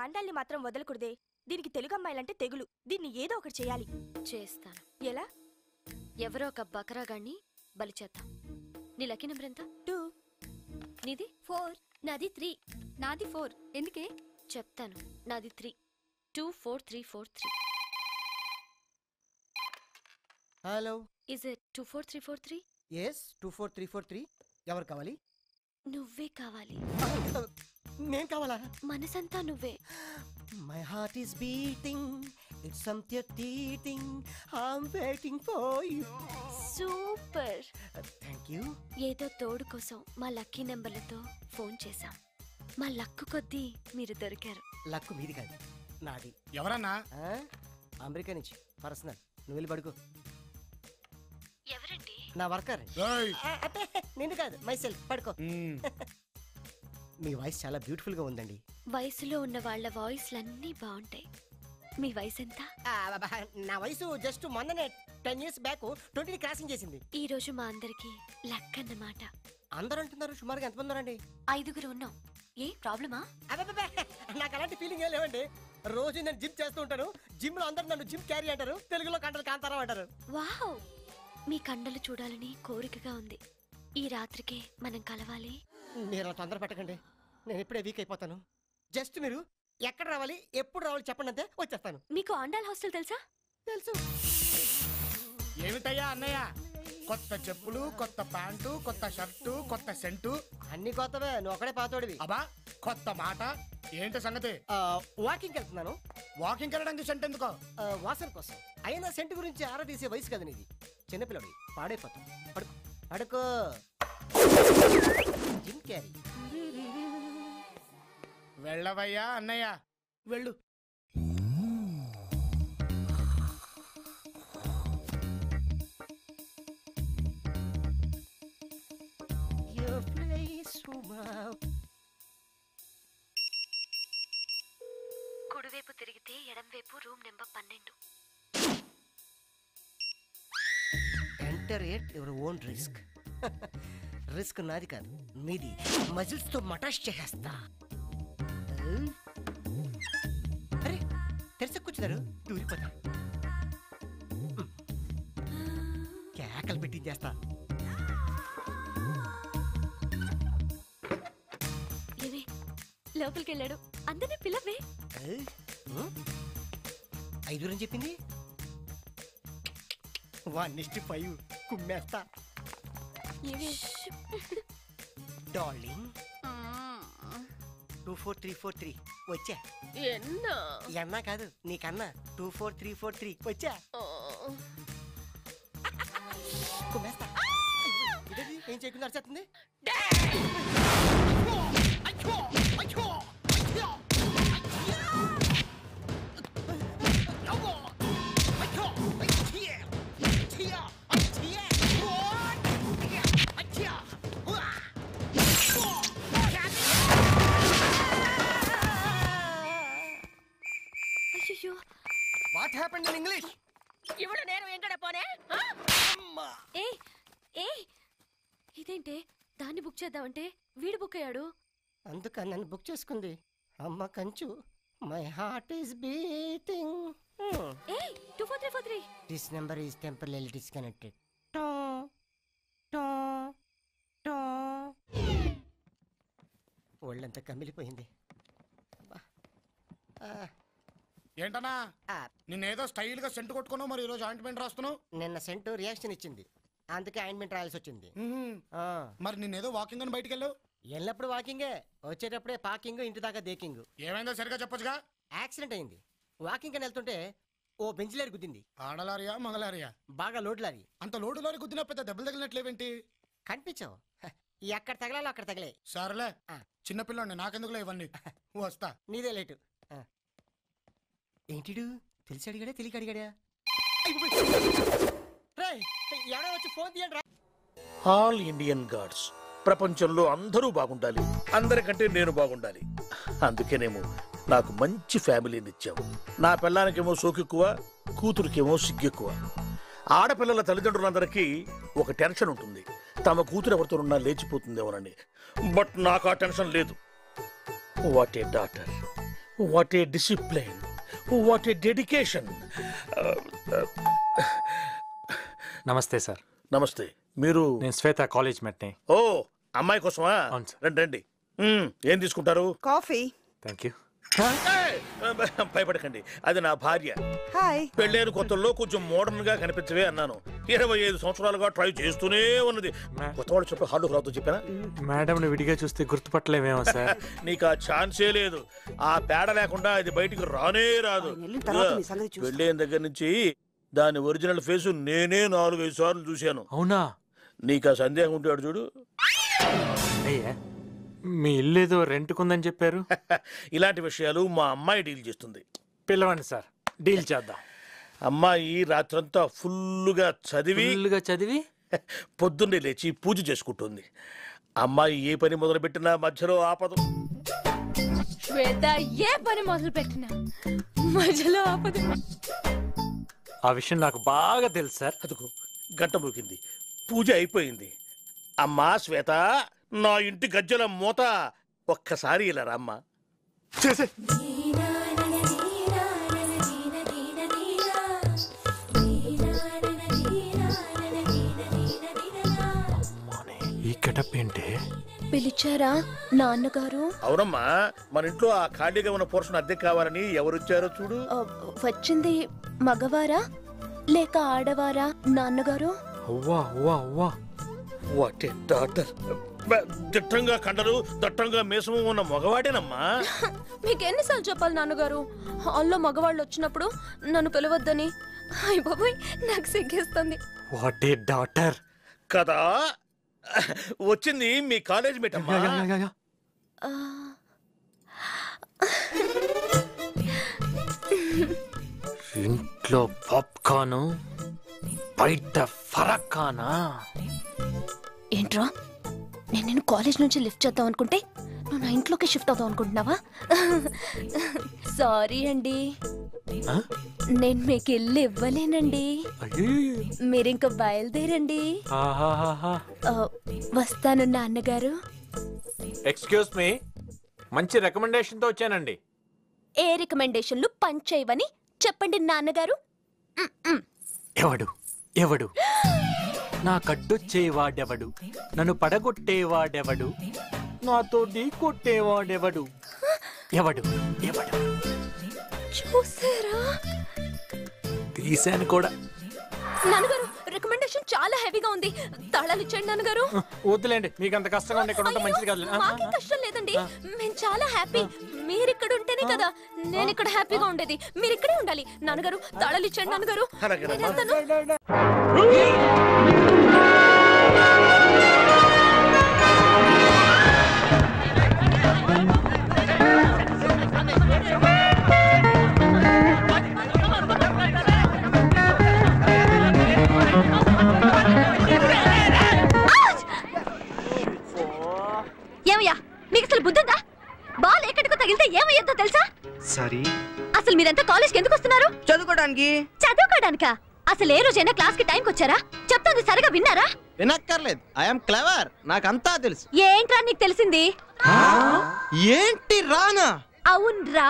ఆండాల్ని మాత్రం వదలకూడదే. దీనికి తెలుగు అమ్మాయిలంటే తెగులు. దీన్ని ఏదో ఒకటి చేయాలి. చేస్తాను. ఎలా? ఎవరో ఒక బకరాగాన్ని బలి చేద్దాం. నీ లక్కీ నెంబర్ ఎంత? 2. నీది? 4. నాది 3. నాది 4. ఎందుకే? చెప్తాను. నాది 3. 24343. Hello, is it 24343? ఎస్ 24343. ఎవరు కావాలి? నువ్వే కావాలి. నేను కావాలా? మనసంతా నువ్వే. My heart is beating, it's something teeting, I'm waiting for you. Super. Thank you. ఏదో తోడు కోసం మా లక్కీ నెంబర్లతో ఫోన్ చేశాం. మా లక్కు కొద్దీ మీరు దొరికారు. లక్కు మీది కాదు, నాది. ఎవరన్నా? అమెరికా నుంచి పర్సనల్. నువ్వు వెళ్ళి పడుకో. ఎవరండి? నా వర్కర్. నేను కాదు, మై సెల్ఫ్. పడుకో. మీ వాయిస్ చాలా బ్యూటిఫుల్ గా ఉందండి. వయసులో ఉన్న వాళ్ళ వాయిస్లన్నీ బాగుంటాయి. మీ వయసు ఎంత? నా వయసు జస్ట్ మొన్ననే 10 years బ్యాక్ 20 క్రాసింగ్ చేసింది. ఈ రోజు మా అందరికి లక్ అన్నమాట. అందరూ అంటున్నారు. సుమారుగా ఎంతమంది ఉన్నారండి? 5 ఉన్నాం. ఏ ప్రాబ్లమా? నాకు అలాంటి ఫీలింగ్ ఏం లేవండి. రోజు నేను జిమ్ చేస్తూ ఉంటాను. జిమ్ లో అందరూ నన్ను జిమ్ క్యారీ అంటారు, తెలుగులో కంటలు కాంతారావు అంటారు. వావ్, మీ కండలు చూడాలని కోరికగా ఉంది. ఈ రాత్రికి మనం కలవాలి. మీరు అలా తొందర పెట్టకండి, నేను ఇప్పుడే వీక్ అయిపోతాను. జస్ట్ మీరు ఎక్కడ రావాలి, ఎప్పుడు రావాలి చెప్పండి, అంతే వచ్చేస్తాను. మీకు ఆండాల్ హాస్టల్ తెలుసా? తెలుసు. ఏమిటయ్యా అన్నయ్య, కొత్త చెప్పులు, కొత్త ప్యాంటు, కొత్త షర్టు, కొత్త సెంటు, అన్ని కొత్తవే. నువ్వు ఒకడే పాతోడివి. అబ్బా కొత్త మాట ఏంటి సంగతి? వాకింగ్ వెళ్తున్నాను. వాకింగ్ వెళ్ళడానికి సెంట్ ఎందుకో? వాసన కోసం. అయినా సెంట్ గురించి ఆరా తీసే వయసు కదా నీది. చిన్నపిల్లడి పాడైపోతాం. పడుకో పడుకో. Jim Carrey. వెళ్ళవయ్యా అన్నయ్య, వెళ్ళు. కుడివైపు తిరిగితే ఎడంవైపు room number 12. Enter at your own risk. Risk నాది కాదు, మీది. మజిల్స్ తో మటాష్ చేసేస్తా. అరే తెరిసి కూర్చున్నారు, దూరిపోతా. కేకలు పెట్టించేస్తా. ఏమే లోపలికి వెళ్ళాడు, అందరినీ పిల్లవే. 5 అని చెప్పింది. 1:5 కుమ్మేస్తా. డార్లింగ్ 24343 వచ్చా. ఎన్నా కాదు నీకన్నా. 24343 వచ్చా. కుమ్మేస్తా. ఇదేంటి ఏం చేయకుండా అరిచేస్తుంది? What happened in English? ఇప్పుడు నేను ఎక్కడ పోనే? ఇదేంటే దాన్ని బుక్ చేద్దామంటే వీడు బుక్ అయ్యాడు. అందుకని నన్ను బుక్ చేసుకుంది. అమ్మ కంచు. My heart is beating. 24343. This number is temporary disconnected. ఒళ్ళంతా కమిలిపోయింది. ఏంటన్నా నిన్నేదో స్టైల్ గా సెంటు కొట్టుకున్నావు, మరి ఈరోజు ఆయింట్మెంట్ రాస్తున్నావు? నిన్న సెంటు రియాక్షన్ ఇచ్చింది, అందుకే ఆయింట్మెంట్ రాయాల్సి వచ్చింది. మరి నిన్నేదో వాకింగ్ అని బయటికి వెళ్ళావు? వెళ్ళినప్పుడు వాకింగే, వచ్చేటప్పుడే పార్కింగ్, ఇంటి దాకా దేకింగ్. ఏమైందో సరిగా చెప్పొచ్చుగా. యాక్సిడెంట్ అయింది. వాకింగ్ అని వెళ్తుంటే ఓ బెంచ్ లారీ గుద్దింది. ఆడలారియా మగలారియా? బాగా లోడ్ లారీ. అంత లోడు లారీ గుద్దినా పెద్ద దెబ్బలు తగిలినట్లేవేంటి? కనిపించావు. ఎక్కడ తగలాలో అక్కడ తగలే. సరేలే, చిన్నపిల్లండి, నాకెందుకులే ఇవన్నీ. వస్తా. నీదే లేటు. ఏంటిడు తెలిసి అడిగాడా తెలియక అడిగాడా? ఎవడో వచ్చి ఫోన్ తీయండి రా. ఆల్ ఇండియన్ గాడ్స్, ప్రపంచంలో అందరూ బాగుండాలి, అందరికంటే నేను బాగుండాలి. అందుకేనేమో నాకు మంచి ఫ్యామిలీని ఇచ్చావు. నా పిల్లానికేమో సోకెక్కువ, కూతురికేమో సిగ్గెక్కువ. ఆడపిల్లల తల్లిదండ్రులందరికీ ఒక టెన్షన్ ఉంటుంది, తమ కూతురు ఎవరితోనున్నా లేచిపోతుందేమోనని. బట్ నాకు ఆ టెన్షన్ లేదు. What a daughter, what a discipline, what a dedication. నమస్తే సార్. నమస్తే. మీరు? నేను శ్వేత కాలేజ్ మెట్ని. ఓ, అమ్మాయి కోసమా? అవును సార్. రండి రండి. ఏం తీసుకుంటారు? కాఫీ. Thank you. భయపడకండి, అది నా భార్య. హాయ్. పెళ్ళైన కొత్తల్లో కొంచెం మోడర్న్ గా కనిపించవే అన్నాను. 25 సంవత్సరాలుగా ట్రై చేస్తూనే ఉన్నది. కొత్త వాళ్ళు చెప్పి హాలు రాదు చెప్పానా? మేడం విడిగా చూస్తే గుర్తుపట్టలేమేమో సార్. నీకు ఆ ఛాన్సే లేదు. ఆ పేడ లేకుండా అది బయటికి రానే రాదు. పెళ్ళైన దగ్గర నుంచి దాని ఒరిజినల్ ఫేసు నేనే 4-5 సార్లు చూశాను. అవునా? నీకు ఆ సందేహం ఉంటాడు చూడు. అయ్యా, మీ ఇల్లు ఏదో రెంట్కుందని చెప్పారు. ఇలాంటి విషయాలు మా అమ్మాయి డీల్ చేస్తుంది. పిలవండి సార్, డీల్ చేద్దాం. అమ్మాయి రాత్రంతా ఫుల్లుగా చదివి పొద్దున్నే లేచి పూజ చేసుకుంటుంది. అమ్మాయి ఏ పని మొదలుపెట్టినా మధ్యలో ఆపదు. శ్వేత ఏ పని మొదలు పెట్టినా మధ్యలో ఆపదు. ఆ విషయం నాకు బాగా తెలుసు సార్. అదుకు గంట మోగింది, పూజ అయిపోయింది. అమ్మా శ్వేత, నా ఇంటి గజ్జల మూత, ఒక్కసారి ఇలా రమ్మా. ఈ గెటప్ ఏంటి? పిలిచారా నాన్నగారు? అవునమ్మా, మన ఇంట్లో ఆ ఖాళీగా ఉన్న పోర్షన్ అద్దె కావాలని ఎవరొచ్చారో చూడు. వచ్చింది మగవారా లేక ఆడవారా నాన్నగారు? అవ్వా అవ్వా అవ్వా, వాట్ ఏ డాటర్. దిట్టంగా కండలు, దట్టంగా మీసము ఉన్న మగవాడేనమ్మా. మీకెన్నిసార్లు చెప్పాలి నాన్నగారు, హాల్లో మగవాళ్ళు వచ్చినప్పుడు నన్ను పిలవద్దని? అయ్య బాబోయ్, నాకు సిగ్గేస్తుంది. వాట్ ఏ డాటర్ కదా. వచ్చింది మీ కాలేజ్ మేట్ అమ్మా. ఇంట్లో పాప్కార్న్, బయట ఫరక్కానా? ఏంట్రా, నేను కాలేజ్ నుంచి లిఫ్ట్ చేద్దాం అనుకుంటే నువ్వు నా ఇంట్లోకి షిఫ్ట్ అవుతావు అనుకుంటున్నావా? సారీ అండి, నేను మీకు ఇల్లు ఇవ్వలేనండి. మీరింక బయలుదేరండి. వస్తాను నాన్నగారు. ఎక్స్క్యూజ్ మీ, మంచి రికమెండేషన్ తో వచ్చానండి. ఏ రికమెండేషన్లు పనిచేయవని చెప్పండి నాన్నగారు. ఎవడు ఎవడు నా కడ్డొచ్చేవాడెవడు, నన్ను పడగొట్టేవాడెవడు, నాతో ఢీ కొట్టేవాడెవడు, ఎవడు ఎవడు? చూసారా? తీశాను కూడా. నాన్నగారు, రికమెండేషన్ చాలా హెవీగా ఉంది. తాళాలు ఇచ్చేయండి నాన్నగారు. వద్దులేండి, మీకు అంత కష్టంగా ఉంటే ఇక్కడ ఉంటే మంచిది కాదు. మాకేం కష్టం లేదండి, మేము చాలా హ్యాపీ. మీరు ఇక్కడ ఉంటేనే కదా నేను ఇక్కడ హ్యాపీగా ఉండేది. మీరు ఇక్కడే ఉండాలి. నాన్నగారు, తాళాలు ఇచ్చేయండి నాన్నగారు. నేను వెళ్తాను. ఏమయ్యా, మీకు అసలు బుద్ధుందా? బాల్ ఎక్కడికో తగిలితే ఏమయ్యో తెలుసా? సరే, అసలు మీరంతా కాలేజ్కి ఎందుకు వస్తున్నారు? చదువుకోవడానికి. చదువుకోవడానికా? అసలు ఏ రోజైనా క్లాస్ కి టైంకి వచ్చారా? చెప్తుంది సరిగా విన్నారా? వినక్కర్లేదు, ఐఎమ్ క్లెవర్, నాకంతా తెలుసు. ఏంట్రా నీకు తెలిసింది? ఏంటి రానా? అవునరా,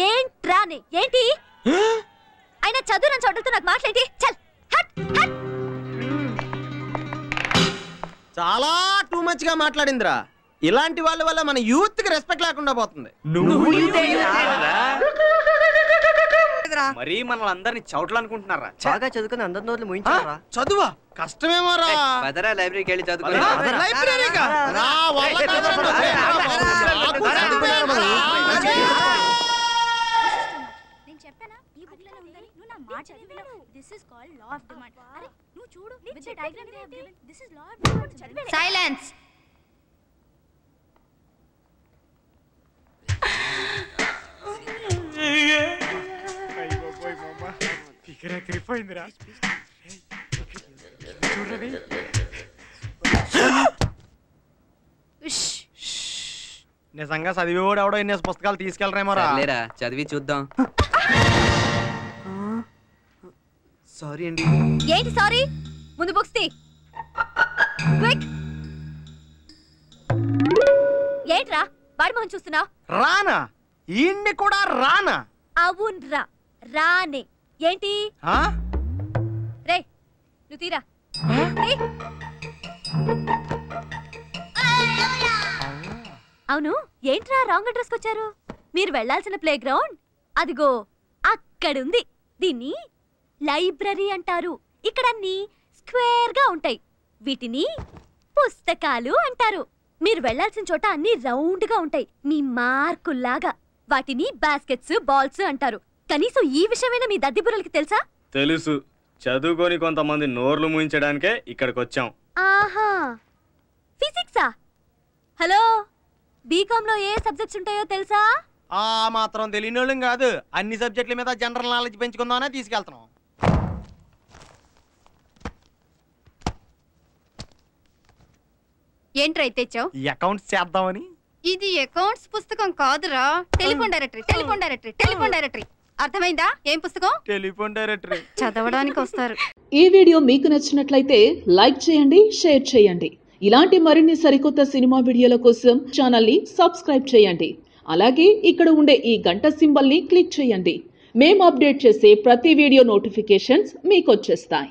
ఏంట్రాని? ఏంటి అయినా చదువురని చోటలతో నాకు మాట్లాడి చల్ హట్ హట్. చాలా టూ మచ్ గా మాట్లాడిందిరా. ఇలాంటి వాళ్ళ వల్ల మన యూత్ కి రెస్పెక్ట్ లేకుండా పోతుంది. మరి మన అందరినీ చౌట్లు అనుకుంటున్నారా? బాగా చదువుకుని అందరి నోట్లు ముయించారా? చదువా కష్టమేమో రా. పదరా లైబ్రరీకి వెళ్ళి చదువుకో. లైబ్రరీగా రా, వాళ్ళ కాదరా. నేను చెప్పానా ఈ బుక్ లోనే ఉందని? నువ్వు నా మాట చదివావు. This is called law of demand. అరే నువ్వు చూడు, with the diagram they have given. This is law of demand. చదివే. సైలెన్స్. నిజంగా చదివేవాడు ఎవడో ఇన్ని పుస్తకాలు తీసుకెళ్ళరేమో రా. చదివి చూద్దాం. సారీ అండి. ఏంటి సారీ? ముందు బుక్స్ తీ. క్విక్. ఏంట్రా వాడి మొహం చూస్తున్నావు? రానా? ఈయన్ని కూడా రానా? అవునరా, రానే. ఏంటి ఆ? రే నువ్వు తీరా. అవును, ఏంట్రా రాంగ్ అడ్రస్కి వచ్చారు? మీరు వెళ్లాల్సిన ప్లే గ్రౌండ్ అదిగో అక్కడుంది. దీన్ని లైబ్రరీ అంటారు. ఇక్కడ అన్ని స్క్వేర్ గా ఉంటాయి. వీటిని పుస్తకాలు అంటారు. మీరు వెళ్లాల్సిన చోట అన్ని రౌండ్ గా ఉంటాయి, మీ మార్కుల్లాగా. వాటిని బాస్కెట్స్, బాల్స్ అంటారు. కనీసం ఈ విషయమైనా మీ దద్దిబుర్రలకి తెలుసా? తెలుసు. చదువుకొని కొంతమంది నోర్లు మూయించడానికే ఇక్కడికి వచ్చాం. ఆహా, ఫిజిక్సా? హలో, బీకామ్ లో ఏ సబ్జెక్ట్స్ ఉంటాయో తెలుసా? ఆ మాత్రం తెలియనోళ్ళం కాదు. అన్ని సబ్జెక్టుల మీద జనరల్ నాలెడ్జ్ పెంచుకుందామనే తీసుకెళ్తున్నాం. ఏంట్రా తెచ్చావు? ఈ అకౌంట్స్ చేద్దామని. ఇది అకౌంట్స్ పుస్తకం కాదురా, telephone directory. Telephone directory, telephone directory. అర్థమైందా? ఏం పుస్తకం? Telephone directory. చదవడానికి వస్తారు. ఈ వీడియో మీకు నచ్చినట్లయితే లైక్ చేయండి, షేర్ చేయండి. ఇలాంటి మరిన్ని సరికొత్త సినిమా వీడియోల కోసం ఛానల్ ని సబ్స్క్రైబ్ చేయండి. అలాగే ఇక్కడ ఉండే ఈ గంట సింబల్ ని క్లిక్ చేయండి. మేము అప్డేట్ చేసే ప్రతి వీడియో నోటిఫికేషన్స్ మీకు వచ్చేస్తాయి.